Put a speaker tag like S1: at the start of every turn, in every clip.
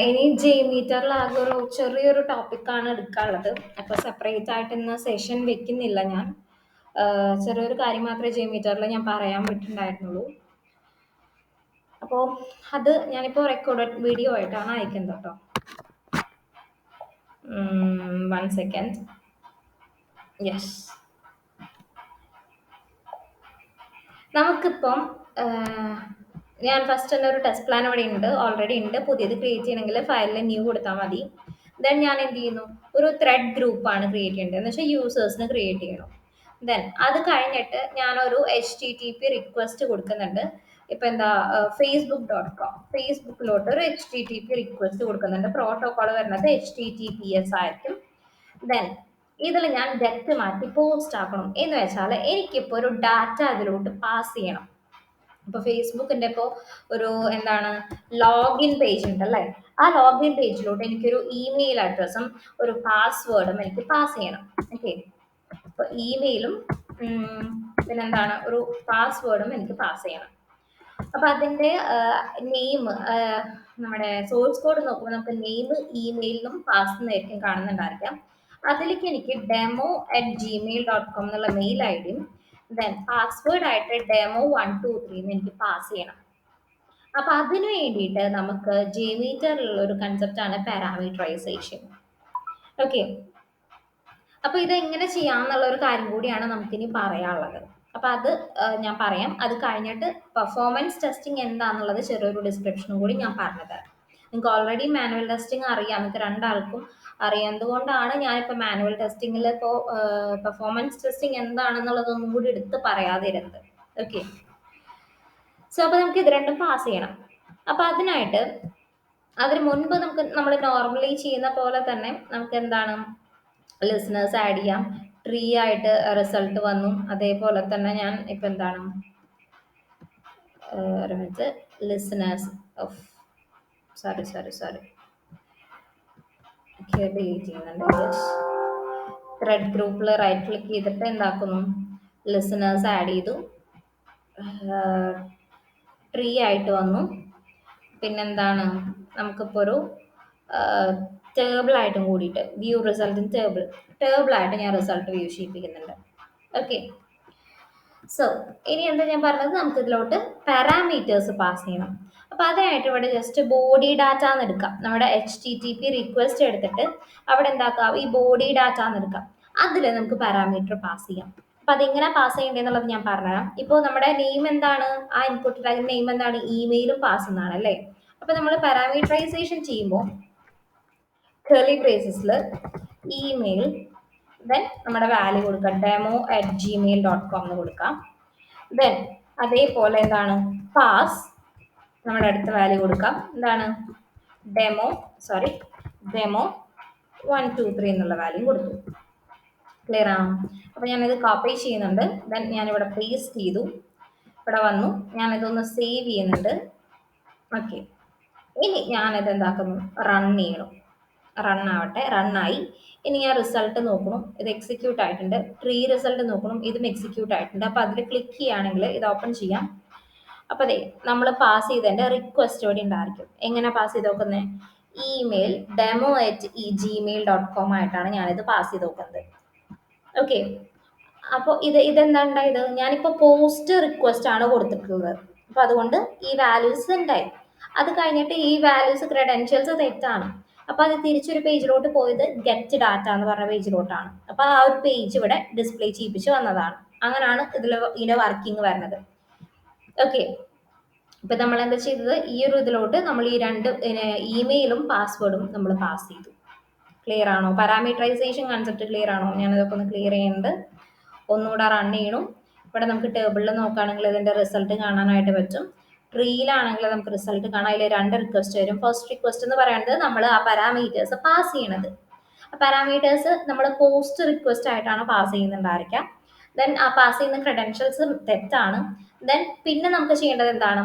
S1: ഇനി JMeterലാകെ ഒരു ചെറിയൊരു ടോപ്പിക്കാണ് എടുക്കാനുള്ളത്. അപ്പോൾ സെപ്പറേറ്റ് ആയിട്ട് ഇന്ന് സെഷൻ വെക്കുന്നില്ല ഞാൻ. ചെറിയൊരു കാര്യം മാത്രമേ JMeterൽ ഞാൻ പറയാൻ പറ്റുന്നുണ്ടായിരുന്നുള്ളൂ. അപ്പോൾ അത് ഞാനിപ്പോൾ റെക്കോർഡഡ് വീഡിയോ ആയിട്ടാണ് അയക്കുന്നത് കേട്ടോ. 1 സെക്കൻഡ്. യെസ്, നമുക്കിപ്പം ഞാൻ ഫസ്റ്റ് തന്നെ ഒരു ടെസ്റ്റ് പ്ലാൻ ഇവിടെ ഉണ്ട്, ഓൾറെഡി ഉണ്ട്. പുതിയത് ക്രിയേറ്റ് ചെയ്യണമെങ്കിൽ ഫയലിൽ ന്യൂ കൊടുത്താൽ മതി. ദെൻ ഞാൻ എന്ത് ചെയ്യുന്നു, ഒരു ത്രെഡ് ഗ്രൂപ്പാണ് ക്രിയേറ്റ് ചെയ്യേണ്ടത്, എന്ന് വെച്ചാൽ യൂസേഴ്സിന് ക്രിയേറ്റ് ചെയ്യണം. ദെൻ അത് കഴിഞ്ഞിട്ട് ഞാനൊരു HTTP റിക്വസ്റ്റ് കൊടുക്കുന്നുണ്ട്. ഇപ്പം എന്താ, ഫേസ്ബുക്കിലോട്ട് ഒരു HTTP റിക്വസ്റ്റ് കൊടുക്കുന്നുണ്ട്. പ്രോട്ടോകോൾ വരുന്നത് HTTPS ആയിരിക്കും. ദെൻ ഇതിൽ ഞാൻ ഗെറ്റ് മാറ്റി പോസ്റ്റ് ആക്കണം. എന്ന് വെച്ചാൽ എനിക്കിപ്പോൾ ഒരു ഡാറ്റ അതിലോട്ട് പാസ് ചെയ്യണം. ഇപ്പോൾ ഫേസ്ബുക്കിൻ്റെ ഇപ്പോൾ ഒരു എന്താണ് ലോഗിൻ പേജ് ഉണ്ടല്ലേ, ആ ലോഗിൻ പേജിലോട്ട് എനിക്കൊരു ഇമെയിൽ അഡ്രസ്സും ഒരു പാസ്വേഡും എനിക്ക് പാസ് ചെയ്യണം. ഓക്കെ, അപ്പോൾ ഇമെയിലും പിന്നെന്താണ് ഒരു പാസ്വേഡും എനിക്ക് പാസ് ചെയ്യണം. അപ്പോൾ അതിൻ്റെ നെയിം, നമ്മുടെ സോഴ്സ് കോഡ് നോക്കുമ്പോൾ നമുക്ക് നെയിം ഇമെയിലിനും പാസ് എന്നായിരിക്കും കാണുന്നുണ്ടായിരിക്കാം. അതിലേക്ക് എനിക്ക് demo@gmail.com എന്നുള്ള മെയിൽ ഐ ഡിയും ദെൻ പാസ്വേഡ് ആയിട്ട് demo123 എനിക്ക് പാസ് ചെയ്യണം. അപ്പൊ അതിനു വേണ്ടിയിട്ട് നമുക്ക് JMeterലുള്ള ഒരു കൺസെപ്റ്റാണ് പാരാമീറ്ററൈസേഷൻ. ഓക്കെ, അപ്പൊ ഇത് എങ്ങനെ ചെയ്യാന്നുള്ള ഒരു കാര്യം കൂടിയാണ് നമുക്കിനി പറയാനുള്ളത്. അപ്പൊ അത് ഞാൻ പറയാം. അത് കഴിഞ്ഞിട്ട് പെർഫോമൻസ് ടെസ്റ്റിംഗ് എന്താണെന്നുള്ളത് ചെറിയൊരു ഡിസ്ക്രിപ്ഷനും കൂടി ഞാൻ പറഞ്ഞുതരാം. നിങ്ങൾക്ക് ഓൾറെഡി മാനുവൽ ടെസ്റ്റിംഗ് അറിയാം, നിങ്ങൾക്ക് രണ്ടാൾക്കും അറിയാം. എന്തുകൊണ്ടാണ് ഞാനിപ്പോൾ മാനുവൽ ടെസ്റ്റിങ്ങിൽ ഇപ്പോൾ പെർഫോമൻസ് ടെസ്റ്റിംഗ് എന്താണെന്നുള്ളതൊന്നും കൂടി എടുത്ത് പറയാതിരുന്നത്. ഓക്കെ, സോ അപ്പോൾ നമുക്ക് ഇത് രണ്ടും പാസ് ചെയ്യണം. അപ്പോൾ അതിന് മുൻപ് നമ്മൾ നോർമലി ചെയ്യുന്ന പോലെ തന്നെ നമുക്ക് എന്താണ് ലിസണേഴ്സ് ആഡ് ചെയ്യാം. ട്രീ ആയിട്ട് റിസൾട്ട് വന്നു. അതേപോലെ തന്നെ ഞാൻ ഇപ്പം എന്താണ് ഒരു minute, listeners of sorry delete ചെയ്യുന്നുണ്ട്. ത്രെഡ് ഗ്രൂപ്പിൽ റൈറ്റ് ക്ലിക്ക് ചെയ്തിട്ട് എന്താക്കുന്നു, ലിസണേഴ്സ് ആഡ് ചെയ്തു, ട്രീ ആയിട്ട് വന്നു. പിന്നെന്താണ്, നമുക്കിപ്പോൾ ഒരു ടേബിളായിട്ടും കൂടിയിട്ട് വ്യൂ റിസൾട്ടിൻ ടേബിളായിട്ട് ഞാൻ റിസൾട്ട് വ്യൂ ചെയ്യിപ്പിക്കുന്നുണ്ട്. ഓക്കെ, സോ ഇനി എന്താ ഞാൻ പറഞ്ഞത്, നമുക്ക് ഇതിലോട്ട് പാരാമീറ്റേഴ്സ് പാസ് ചെയ്യണം. അപ്പോൾ അതിനായിട്ട് ഇവിടെ ജസ്റ്റ് ബോഡി ഡാറ്റ എന്ന് എടുക്കാം. നമ്മുടെ HTTP റിക്വസ്റ്റ് എടുത്തിട്ട് അവിടെ എന്താക്കാം, ഈ ബോഡി ഡാറ്റ എന്ന് എടുക്കാം. അതിൽ നമുക്ക് പാരാമീറ്റർ പാസ് ചെയ്യാം. അപ്പം അതെങ്ങനെ പാസ് ചെയ്യേണ്ടതെന്നുള്ളത് ഞാൻ പറഞ്ഞുതരാം. ഇപ്പോൾ നമ്മുടെ നെയിം എന്താണ്, ആ ഇൻപുട്ട് ടാഗിൻ്റെ നെയിം എന്താണ്, ഇമെയിലും പാസ് എന്നാണ് അല്ലേ. അപ്പം നമ്മൾ പാരാമീറ്ററൈസേഷൻ ചെയ്യുമ്പോൾ കേർലി ബ്രേസസിൽ ഇമെയിൽ, ദെൻ നമ്മുടെ വാല്യൂ കൊടുക്കാം, demo@gmail.com എന്ന് കൊടുക്കാം. ദെൻ അതേപോലെ എന്താണ് പാസ്, നമ്മുടെ അടുത്ത വാല്യൂ കൊടുക്കാം, എന്താണ് demo123 എന്നുള്ള വാല്യൂ കൊടുത്തു. ക്ലിയർ ആണോ? അപ്പോൾ ഞാനിത് കോപ്പി ചെയ്യുന്നുണ്ട്. ദെൻ ഞാനിവിടെ പേസ്റ്റ് ചെയ്തു, ഇവിടെ വന്നു, ഞാനിതൊന്ന് സേവ് ചെയ്യുന്നുണ്ട്. ഓക്കെ, ഇനി ഞാനിത് എന്താക്കുന്നു, റൺ ചെയ്യണം. റണ്ണായി. ഇനി ഞാൻ റിസൾട്ട് നോക്കണം, ഇത് എക്സിക്യൂട്ട് ആയിട്ടുണ്ട്. ട്രീ റിസൾട്ട് നോക്കണം, ഇതും എക്സിക്യൂട്ട് ആയിട്ടുണ്ട്. അപ്പോൾ അതിൽ ക്ലിക്ക് ചെയ്യുകയാണെങ്കിൽ ഇത് ഓപ്പൺ ചെയ്യാം. അപ്പോൾ അതെ, നമ്മൾ പാസ് ചെയ്തതിൻ്റെ റിക്വസ്റ്റ് ഇവിടെ ഉണ്ടായിരിക്കും. എങ്ങനെ പാസ് ചെയ്ത് നോക്കുന്നത്, ഇമെയിൽ demo@gmail.com ആയിട്ടാണ് ഞാനിത് പാസ് ചെയ്ത് നോക്കുന്നത്. ഓക്കെ, അപ്പോൾ ഇതെന്താ ഉണ്ടായത്, ഞാനിപ്പോൾ പോസ്റ്റ് റിക്വസ്റ്റ് ആണ് കൊടുത്തിട്ടുള്ളത്. അപ്പോൾ അതുകൊണ്ട് ഈ വാല്യൂസ് ഉണ്ടായി. അത് കഴിഞ്ഞിട്ട് ഈ വാല്യൂസ് ക്രെഡൻഷ്യൽസ് തെറ്റാണ്. അപ്പോൾ അത് തിരിച്ചൊരു പേജിലോട്ട് പോയത് ഗെറ്റ് ഡാറ്റ എന്ന് പറഞ്ഞ പേജിലോട്ടാണ്. അപ്പോൾ ആ ഒരു പേജ് ഇവിടെ ഡിസ്പ്ലേ ചെയ്യിപ്പിച്ച് വന്നതാണ്. അങ്ങനെയാണ് ഇതിൻ്റെ വർക്കിംഗ് വരുന്നത്. ഓക്കെ, ഇപ്പം നമ്മൾ എന്താ ചെയ്തത്, ഈ ഒരു ഇതിലോട്ട് നമ്മൾ ഈ രണ്ട് ഇമെയിലും പാസ്വേഡും നമ്മൾ പാസ് ചെയ്തു. ക്ലിയർ ആണോ? പാരാമീറ്ററൈസേഷൻ കൺസെപ്റ്റ് ക്ലിയർ ആണോ? ഞാനതൊക്കെ ഒന്ന് ക്ലിയർ ചെയ്യുന്നുണ്ട്. ഒന്നുകൂടെ റൺ ചെയ്യണം. ഇവിടെ നമുക്ക് ടേബിളിൽ നോക്കുകയാണെങ്കിൽ ഇതിൻ്റെ റിസൾട്ട് കാണാനായിട്ട് പറ്റും. ട്രീയിലാണെങ്കിൽ നമുക്ക് റിസൾട്ട് കാണാം. അതിൽ 2 റിക്വസ്റ്റ് വരും. ഫസ്റ്റ് റിക്വസ്റ്റ് എന്ന് പറയുന്നത് നമ്മൾ ആ പാരാമീറ്റേഴ്സ് പാസ് ചെയ്യണത്. ആ പാരാമീറ്റേഴ്സ് നമ്മൾ പോസ്റ്റ് റിക്വസ്റ്റ് ആയിട്ടാണ് പാസ് ചെയ്യുന്നുണ്ടായിരിക്കാം. ദെൻ ആ പാസ് ചെയ്യുന്ന ക്രെഡൻഷ്യൽസ് തെറ്റാണ്. ദെൻ പിന്നെ നമുക്ക് ചെയ്യേണ്ടത് എന്താണ്,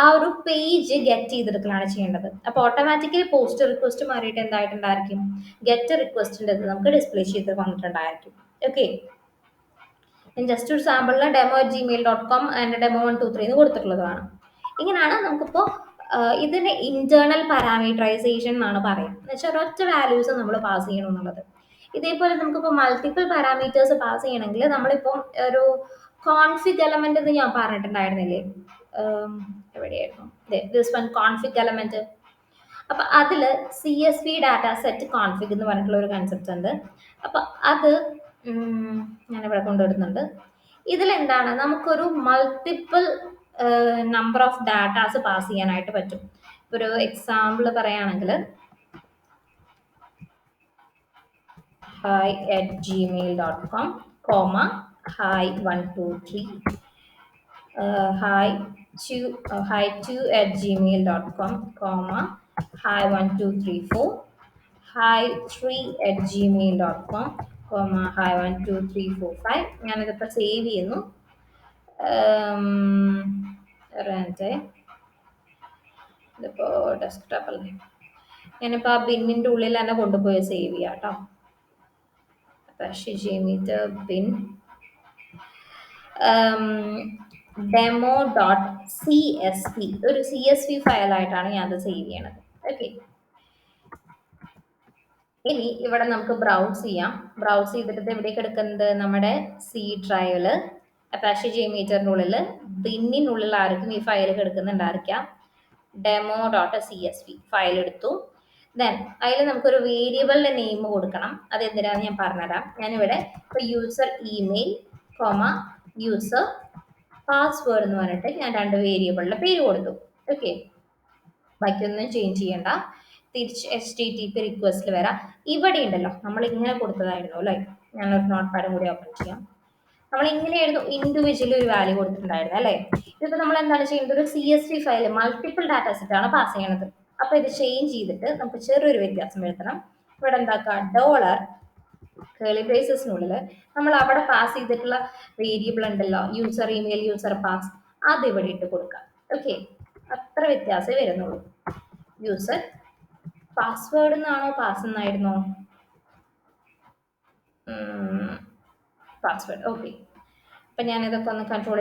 S1: ആ ഒരു പേജ് ഗെറ്റ് ചെയ്തെടുക്കലാണ് ചെയ്യേണ്ടത്. അപ്പോൾ ഓട്ടോമാറ്റിക്കലി പോസ്റ്റ് റിക്വസ്റ്റ് മാറിയിട്ട് എന്തായിട്ടുണ്ടായിരിക്കും, ഗെറ്റ് റിക്വസ്റ്റിൻ്റെ നമുക്ക് ഡിസ്പ്ലേ ചെയ്ത് വന്നിട്ടുണ്ടായിരിക്കും. ഓക്കെ, ജസ്റ്റ് ഒരു സാമ്പിളിന് demo@gmail.com ആൻഡ് demo123 എന്ന് കൊടുത്തിട്ടുള്ളതാണ്. ഇങ്ങനെയാണ് നമുക്കിപ്പോൾ ഇതിന് ഇന്റേണൽ പാരാമീറ്ററൈസേഷൻ എന്നാണ് പറയുന്നത്. എന്ന് വെച്ചാൽ ഒരൊറ്റ വാല്യൂസ് നമ്മൾ പാസ് ചെയ്യണം എന്നുള്ളത്. ഇതേപോലെ നമുക്കിപ്പോൾ മൾട്ടിപ്പിൾ പാരാമീറ്റേഴ്സ് പാസ് ചെയ്യണമെങ്കിൽ നമ്മളിപ്പം ഒരു കോൺഫിഗ് എലമെന്റ് എന്ന് ഞാൻ പറഞ്ഞിട്ടുണ്ടായിരുന്നില്ലേ? ഉം, എവിടെയായിരുന്നു ദിസ് വൺ കോൺഫിഗ് എലമെന്റ്. അപ്പൊ അതില് CSV ഡാറ്റ സെറ്റ് കോൺഫിഗ് എന്ന് പറഞ്ഞിട്ടുള്ള ഒരു കൺസെപ്റ്റ് ഉണ്ട്. അപ്പൊ അത് ഞാനിവിടെ കൊണ്ടുവരുന്നുണ്ട്. ഇതിലെന്താണ്, നമുക്കൊരു multiple number of datas pass ചെയ്യാനായിട്ട് പറ്റും. ഒരു എക്സാമ്പിൾ പറയുകയാണെങ്കിൽ hi@gmail.com, hi123, hi2 at gmail.com, hi1234, hi3@gmail.com, hi12345. ഞാനിതിപ്പോൾ സേവ് ചെയ്യുന്നു. ഇതിപ്പോൾ ഡെസ്ക്ടോപ്പ് അല്ലേ, ഞാനിപ്പോൾ ആ ബിന്നിൻ്റെ ഉള്ളിൽ തന്നെ കൊണ്ടുപോയി സേവ് ചെയ്യാം കേട്ടോ. പക്ഷേ JMeter bin demo.csv ഒരു CSV ഫയലായിട്ടാണ് ഞാൻ അത് സേവ് ചെയ്യണത്. ഓക്കെ, ഇനി ഇവിടെ നമുക്ക് ബ്രൗസ് ചെയ്യാം. ബ്രൗസ് ചെയ്തിട്ട് എവിടേക്ക് എടുക്കുന്നത്, നമ്മുടെ സി ഡ്രൈവില് അപ്പാഷെ JMeterന്റെ ഉള്ളിൽ ബിന്നിനുള്ളിൽ ആർക്കും ഈ ഫയൽ കിടക്കുന്നുണ്ടായിരിക്കാം. demo.csv ഫയൽ എടുത്തു. ദെൻ അതിൽ നമുക്കൊരു വേരിയബിളിന്റെ നെയിം കൊടുക്കണം. അത് എന്തിനാന്ന് ഞാൻ പറഞ്ഞുതരാം. ഞാനിവിടെ ഇപ്പോൾ യൂസർ ഇമെയിൽ യൂസർ പാസ്വേഡ് എന്ന് പറഞ്ഞിട്ട് ഞാൻ 2 വേരിയബിളിന്റെ പേര് കൊടുത്തു. ഓക്കെ, ബാക്കിയൊന്നും ചേഞ്ച് ചെയ്യണ്ട. തിരിച്ച് HTTP റിക്വസ്റ്റിൽ വരാം. ഇവിടെ ഉണ്ടല്ലോ നമ്മൾ ഇങ്ങനെ കൊടുത്തതായിരുന്നു അല്ലേ. ഞാനൊരു നോട്ട് പാഡും കൂടി ഓപ്പൺ ചെയ്യാം. നമ്മൾ ഇങ്ങനെയായിരുന്നു ഇൻഡിവിജ്വലി ഒരു വാല്യൂ കൊടുത്തിട്ടുണ്ടായിരുന്നത് അല്ലേ. ഇതിപ്പോൾ നമ്മൾ എന്താണ് ചെയ്യുന്നത്, ഒരു CSV ഫയൽ മൾട്ടിപ്പിൾ ഡാറ്റ സെറ്റാണ് പാസ് ചെയ്യണത്. അപ്പോൾ ഇത് ചേഞ്ച് ചെയ്തിട്ട് നമുക്ക് ചെറിയൊരു വ്യത്യാസം വരുത്തണം. ഇവിടെ എന്താക്കാം, ഡോളർ കേളി ബ്രേസസിനുള്ളിൽ നമ്മൾ അവിടെ പാസ് ചെയ്തിട്ടുള്ള വേരിയബിൾ ഉണ്ടല്ലോ, യൂസർ ഇമെയിൽ യൂസർ പാസ്, അത് ഇവിടെ ഇട്ട് കൊടുക്കാം. ഓക്കെ, അത്ര വ്യത്യാസമേ വരുന്നുള്ളൂ. യൂസർ പാസ്വേഡ് എന്നാണോ പാസ് എന്നായിരുന്നോ, പാസ്വേഡ്. ഓക്കെ, അപ്പം ഞാനിതൊക്കെ ഒന്ന് കൺട്രോൾ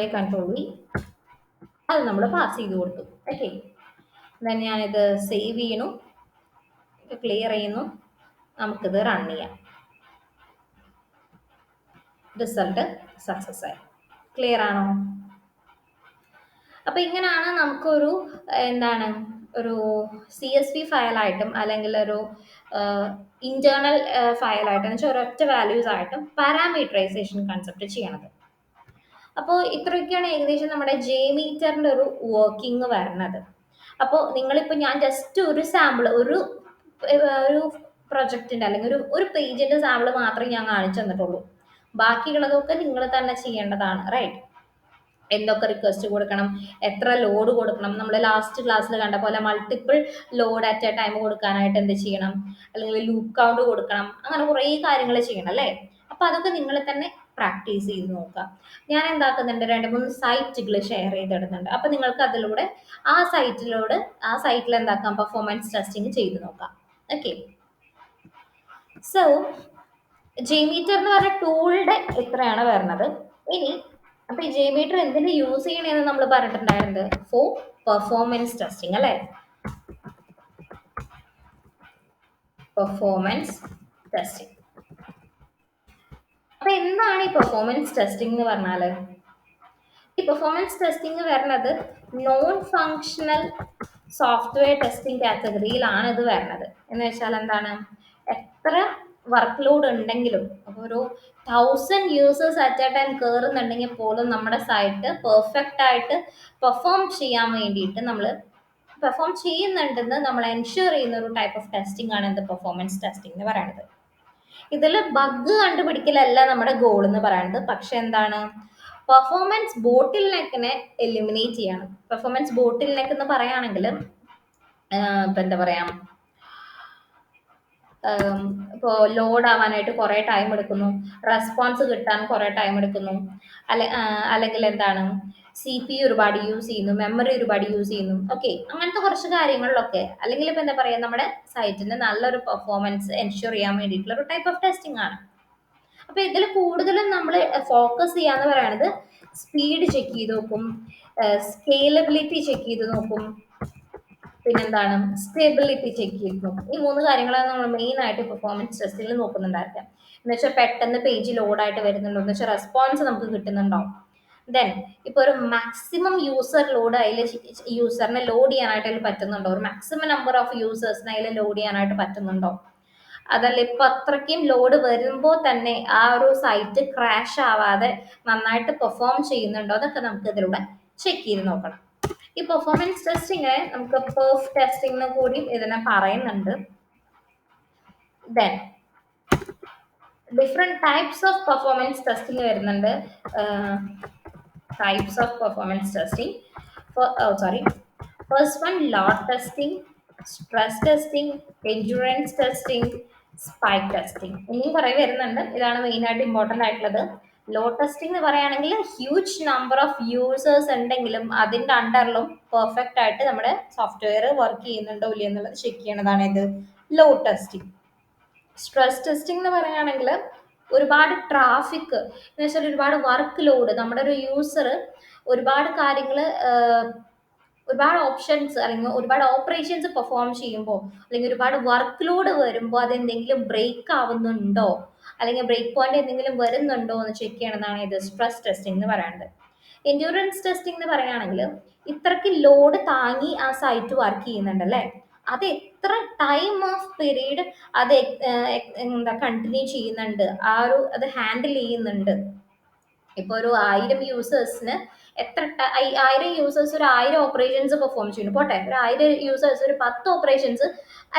S1: വി അത് നമ്മൾ പാസ് ചെയ്ത് കൊടുത്തു. ഓക്കെ, ദെൻ ഞാനിത് സേവ് ചെയ്യണു, ക്ലിയർ ചെയ്യുന്നു, നമുക്കിത് റൺ ചെയ്യാം. റിസൾട്ട് സക്സസ് ആയി. ക്ലിയർ ആണോ? അപ്പോൾ ഇങ്ങനെയാണ് നമുക്കൊരു എന്താണ് ഒരു CSV ഫയലായിട്ടും അല്ലെങ്കിൽ ഒരു ഇന്റേണൽ ഫയലായിട്ടും എന്ന് വെച്ചാൽ ഒരൊറ്റ വാല്യൂസ് ആയിട്ടും പാരാമീറ്ററൈസേഷൻ കൺസെപ്റ്റ് ചെയ്യണത്. അപ്പോൾ ഇത്രയൊക്കെയാണ് ഏകദേശം നമ്മുടെ JMeterന്റെ ഒരു വർക്കിംഗ് വരുന്നത്. അപ്പോൾ നിങ്ങളിപ്പോൾ ഞാൻ ജസ്റ്റ് ഒരു സാമ്പിൾ ഒരു പ്രൊജക്റ്റിന്റെ അല്ലെങ്കിൽ ഒരു പേജിന്റെ സാമ്പിൾ മാത്രമേ ഞാൻ കാണിച്ചു തന്നിട്ടുള്ളൂ. ബാക്കിയുള്ളതൊക്കെ നിങ്ങൾ തന്നെ ചെയ്യേണ്ടതാണ്. റൈറ്റ്, എന്തൊക്കെ റിക്വസ്റ്റ് കൊടുക്കണം, എത്ര ലോഡ് കൊടുക്കണം, നമ്മൾ ലാസ്റ്റ് ക്ലാസ്സിൽ കണ്ട പോലെ multiple load at A time കൊടുക്കാനായിട്ട് എന്ത് ചെയ്യണം, അല്ലെങ്കിൽ ലൂപ്പ് കൗണ്ട് കൊടുക്കണം, അങ്ങനെ കുറേ കാര്യങ്ങൾ ചെയ്യണം അല്ലേ. അപ്പോൾ അതൊക്കെ നിങ്ങൾ തന്നെ പ്രാക്ടീസ് ചെയ്ത് നോക്കാം. ഞാൻ എന്താക്കുന്നുണ്ട്, 2-3 സൈറ്റുകൾ ഷെയർ ചെയ്തിടുന്നുണ്ട്. അപ്പോൾ നിങ്ങൾക്ക് അതിലൂടെ ആ സൈറ്റിൽ എന്താക്കാം, പെർഫോമൻസ് ടെസ്റ്റിംഗ് ചെയ്ത് നോക്കാം. ഓക്കെ, സോ JMeter എന്ന് പറഞ്ഞ ടൂളിന്റെ ഇത്രയാണ് വരുന്നത്. ഇനി അപ്പൊ ഈ JMeter എന്തിനു യൂസ് ചെയ്യണമെന്ന് നമ്മൾ പറഞ്ഞിട്ടുണ്ടായിരുന്നത്, ഫോർ പെർഫോമൻസ് ടെസ്റ്റിംഗ് അല്ലേ. Performance testing. അപ്പൊ എന്താണ് ഈ പെർഫോമൻസ് ടെസ്റ്റിംഗ് എന്ന് പറഞ്ഞാല്, ഈ പെർഫോമൻസ് ടെസ്റ്റിംഗ് വരുന്നത് നോൺ ഫങ്ഷണൽ സോഫ്റ്റ്വെയർ ടെസ്റ്റിംഗ് കാറ്റഗറിയിലാണ് ഇത് വരുന്നത്. എന്ന് വെച്ചാൽ എന്താണ്, എത്ര വർക്ക് ലോഡ് ഉണ്ടെങ്കിലും ഒരു 1000 യൂസേഴ്സ് അറ്റ് എ ടൈം കയറുന്നുണ്ടെങ്കിൽ പോലും നമ്മുടെ സൈറ്റ് പെർഫെക്റ്റ് ആയിട്ട് പെർഫോം ചെയ്യാൻ വേണ്ടിയിട്ട് നമ്മൾ പെർഫോം ചെയ്യുന്നുണ്ടെന്ന് നമ്മൾ എൻഷുർ ചെയ്യുന്ന ഒരു ടൈപ്പ് ഓഫ് ടെസ്റ്റിംഗ് ആണ് എന്ത്, പെർഫോമൻസ് ടെസ്റ്റിംഗ് എന്ന് പറയുന്നത്. ഇതിൽ ബഗ് കണ്ടുപിടിക്കലല്ല നമ്മുടെ ഗോൾ എന്ന് പറയുന്നത്, പക്ഷെ എന്താണ്, പെർഫോമൻസ് ബോട്ടിൽ നെക്കിനെ എലിമിനേറ്റ് ചെയ്യണം. പെർഫോമൻസ് ബോട്ടിൽ നെക്ക് എന്ന് പറയുകയാണെങ്കിൽ ഇപ്പം എന്താ പറയാ, ഇപ്പോൾ ലോഡ് ആവാനായിട്ട് കുറേ ടൈം എടുക്കുന്നു, റെസ്പോൺസ് കിട്ടാൻ കുറേ ടൈം എടുക്കുന്നു, അല്ലെങ്കിൽ എന്താണ് CPU ഒരുപാട് യൂസ് ചെയ്യുന്നു, മെമ്മറി ഒരുപാട് യൂസ് ചെയ്യുന്നു. ഓക്കെ, അങ്ങനത്തെ കുറച്ച് കാര്യങ്ങളിലൊക്കെ, അല്ലെങ്കിൽ ഇപ്പം എന്താ പറയുക, നമ്മുടെ സൈറ്റിന് നല്ലൊരു പെർഫോമൻസ് എൻഷുർ ചെയ്യാൻ വേണ്ടിയിട്ടുള്ള ഒരു ടൈപ്പ് ഓഫ് ടെസ്റ്റിംഗ് ആണ്. അപ്പോൾ ഇതിൽ കൂടുതലും നമ്മൾ ഫോക്കസ് ചെയ്യാന്ന് പറയുന്നത് സ്പീഡ് ചെക്ക് ചെയ്ത് നോക്കും, സ്കെയിലബിലിറ്റി ചെക്ക് ചെയ്ത് നോക്കും, പിന്നെന്താണ് സ്റ്റെബിലിറ്റി ചെക്ക് ചെയ്ത് നോക്കും. ഈ മൂന്ന് കാര്യങ്ങളാണ് നമ്മൾ മെയിൻ ആയിട്ട് പെർഫോമൻസ് ടെസ്റ്റിൽ നോക്കുന്നുണ്ടായിരിക്കാം. എന്ന് വെച്ചാൽ പെട്ടെന്ന് പേജ് ലോഡായിട്ട് വരുന്നുണ്ടോ, എന്ന് വെച്ചാൽ റെസ്പോൺസ് നമുക്ക് കിട്ടുന്നുണ്ടോ. ദെൻ ഇപ്പൊ ഒരു മാക്സിമം യൂസർ ലോഡ് അതിൽ യൂസറിനെ ലോഡ് ചെയ്യാനായിട്ട് അതിൽ പറ്റുന്നുണ്ടോ, ഒരു മാക്സിമം നമ്പർ ഓഫ് യൂസേഴ്സിനെ അതിൽ ലോഡ് ചെയ്യാനായിട്ട് പറ്റുന്നുണ്ടോ. അതല്ല ഇപ്പൊ അത്രയ്ക്കും ലോഡ് വരുമ്പോൾ തന്നെ ആ ഒരു സൈറ്റ് ക്രാഷ് ആവാതെ നന്നായിട്ട് പെർഫോം ചെയ്യുന്നുണ്ടോ, അതൊക്കെ നമുക്ക് ഇതിലൂടെ ചെക്ക് ചെയ്ത് നോക്കണം. ഈ പെർഫോമൻസ് ടെസ്റ്റിങ് നമുക്ക് പെർഫ് ടെസ്റ്റിംഗ് കൂടി ഇതിനെ പറയുന്നുണ്ട്. Then different types of performance testing വരുന്നുണ്ട്. Types of performance testing, sorry, first one load testing, stress testing, endurance testing, spike testing. ഇനിയും കുറെ വരുന്നുണ്ട്. ഇതാണ് മെയിൻ ആയിട്ട് ഇമ്പോർട്ടന്റ് ആയിട്ടുള്ളത്. ലോഡ് ടെസ്റ്റിംഗ് എന്ന് പറയുകയാണെങ്കിൽ ഹ്യൂജ് നമ്പർ ഓഫ് യൂസേഴ്സ് ഉണ്ടെങ്കിലും അതിന്റെ അണ്ടറിലും പെർഫെക്റ്റ് ആയിട്ട് നമ്മുടെ സോഫ്റ്റ്വെയർ വർക്ക് ചെയ്യുന്നുണ്ടോ ഇല്ല എന്നുള്ളത് ചെക്ക് ചെയ്യണതാണ് ഇത് ലോഡ് ടെസ്റ്റിംഗ്. സ്ട്രെസ് ടെസ്റ്റിംഗ് എന്ന് പറയുകയാണെങ്കിൽ ഒരുപാട് ട്രാഫിക് എന്ന് വെച്ചാൽ ഒരുപാട് വർക്ക് ലോഡ്, നമ്മുടെ ഒരു യൂസർ ഒരുപാട് കാര്യങ്ങൾ, ഒരുപാട് ഓപ്ഷൻസ് അല്ലെങ്കിൽ ഒരുപാട് ഓപ്പറേഷൻസ് പെർഫോം ചെയ്യുമ്പോൾ അല്ലെങ്കിൽ ഒരുപാട് വർക്ക് ലോഡ് വരുമ്പോൾ അതെന്തെങ്കിലും ബ്രേക്ക് ആവുന്നുണ്ടോ അല്ലെങ്കിൽ ബ്രേക്ക് പോയിന്റ് എന്തെങ്കിലും വരുന്നുണ്ടോ എന്ന് ചെക്ക് ചെയ്യണതാണ് ഇത് സ്ട്രെസ് ടെസ്റ്റിംഗ് എന്ന് പറയുന്നത്. എൻഡ്യൂറൻസ് ടെസ്റ്റിംഗ് എന്ന് പറയുകയാണെങ്കിൽ ഇത്രയ്ക്ക് ലോഡ് താങ്ങി ആ സൈറ്റ് വർക്ക് ചെയ്യുന്നുണ്ടല്ലേ, അത് എത്ര ടൈം ഓഫ് പീരീഡ് അത് എന്താ കണ്ടിന്യൂ ചെയ്യുന്നുണ്ട്, ആ ഒരു അത് ഹാൻഡിൽ ചെയ്യുന്നുണ്ട്. ഇപ്പൊ ഒരു 1000 യൂസേഴ്സിന് എത്ര 1000 യൂസേഴ്സ് ഒരു 1000 ഓപ്പറേഷൻസ് പെർഫോം ചെയ്യുന്നു പോട്ടെ, ഒരു 1000 യൂസേഴ്സ് ഒരു 10 ഓപ്പറേഷൻസ്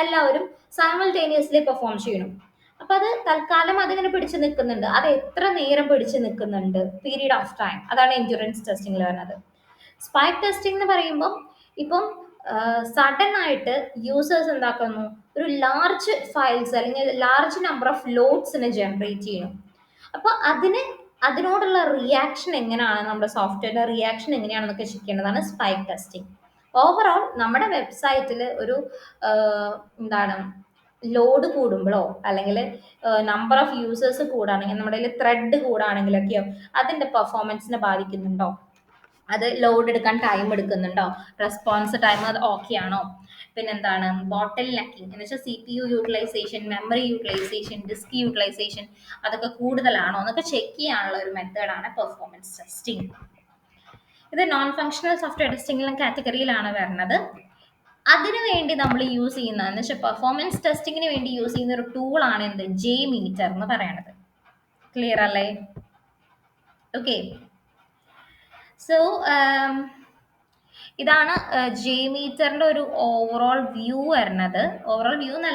S1: എല്ലാവരും സൈമൾട്ടേനിയസ്ലി പെർഫോം ചെയ്യണം. അപ്പൊ അത് തൽക്കാലം അതിങ്ങനെ പിടിച്ചു നിൽക്കുന്നുണ്ട്, അത് എത്ര നേരം പിടിച്ചു നിൽക്കുന്നുണ്ട്, പീരീഡ് ഓഫ് ടൈം, അതാണ് എൻഡ്യൂറൻസ് ടെസ്റ്റിംഗിൽ വരുന്നത്. സ്പൈക്ക് ടെസ്റ്റിംഗ് എന്ന് പറയുമ്പോൾ ഇപ്പം സഡൻ ആയിട്ട് യൂസേഴ്സ് എന്താക്കുന്നു, ഒരു ലാർജ് ഫയൽസ് അല്ലെങ്കിൽ ലാർജ് നമ്പർ ഓഫ് ലോഡ്സിനെ ജനറേറ്റ് ചെയ്യണം. അപ്പോൾ അതിനോടുള്ള റിയാക്ഷൻ എങ്ങനെയാണ്, നമ്മുടെ സോഫ്റ്റ്വെയറിന്റെ റിയാക്ഷൻ എങ്ങനെയാണെന്നൊക്കെ ചെക്ക് ചെയ്യേണ്ടതാണ് സ്പൈക്ക് ടെസ്റ്റിംഗ്. ഓവറോൾ നമ്മുടെ വെബ്സൈറ്റിൽ ഒരു എന്താണ് ലോഡ് കൂടുമ്പോഴോ അല്ലെങ്കിൽ നമ്പർ ഓഫ് യൂസേഴ്സ് കൂടാണെങ്കിൽ, നമ്മുടെ ത്രെഡ് കൂടാണെങ്കിലൊക്കെയോ അതിന്റെ പെർഫോമൻസിനെ ബാധിക്കുന്നുണ്ടോ, അത് ലോഡ് എടുക്കാൻ ടൈം എടുക്കുന്നുണ്ടോ, റെസ്പോൺസ് ടൈം അത് ഓക്കെ ആണോ, പിന്നെന്താണ് ബോട്ടിൽ നെക്കിങ് എന്ന് വെച്ചാൽ CPU utilization, memory utilization, disk utilization അതൊക്കെ കൂടുതലാണോ എന്നൊക്കെ ചെക്ക് ചെയ്യാനുള്ള ഒരു മെത്തേഡാണ് പെർഫോമൻസ് ടെസ്റ്റിംഗ്. ഇത് നോൺ ഫങ്ഷണൽ സോഫ്റ്റ്വെയർ ടെസ്റ്റിംഗിലും കാറ്റഗറിയിലാണ് വരുന്നത്. അതിനുവേണ്ടി നമ്മൾ യൂസ് ചെയ്യുന്ന എന്ന് വെച്ചാൽ പെർഫോമൻസ് ടെസ്റ്റിങ്ങിന് വേണ്ടി യൂസ് ചെയ്യുന്ന ഒരു ടൂളാണ് എന്ത് JMeter എന്ന് പറയുന്നത്. ക്ലിയർ അല്ലേ? ഓക്കെ, സോ ഇതാണ് JMeterന്റെ ഒരു ഓവറോൾ വ്യൂ വരുന്നത്. ഓവറോൾ വ്യൂ എന്നല്ല,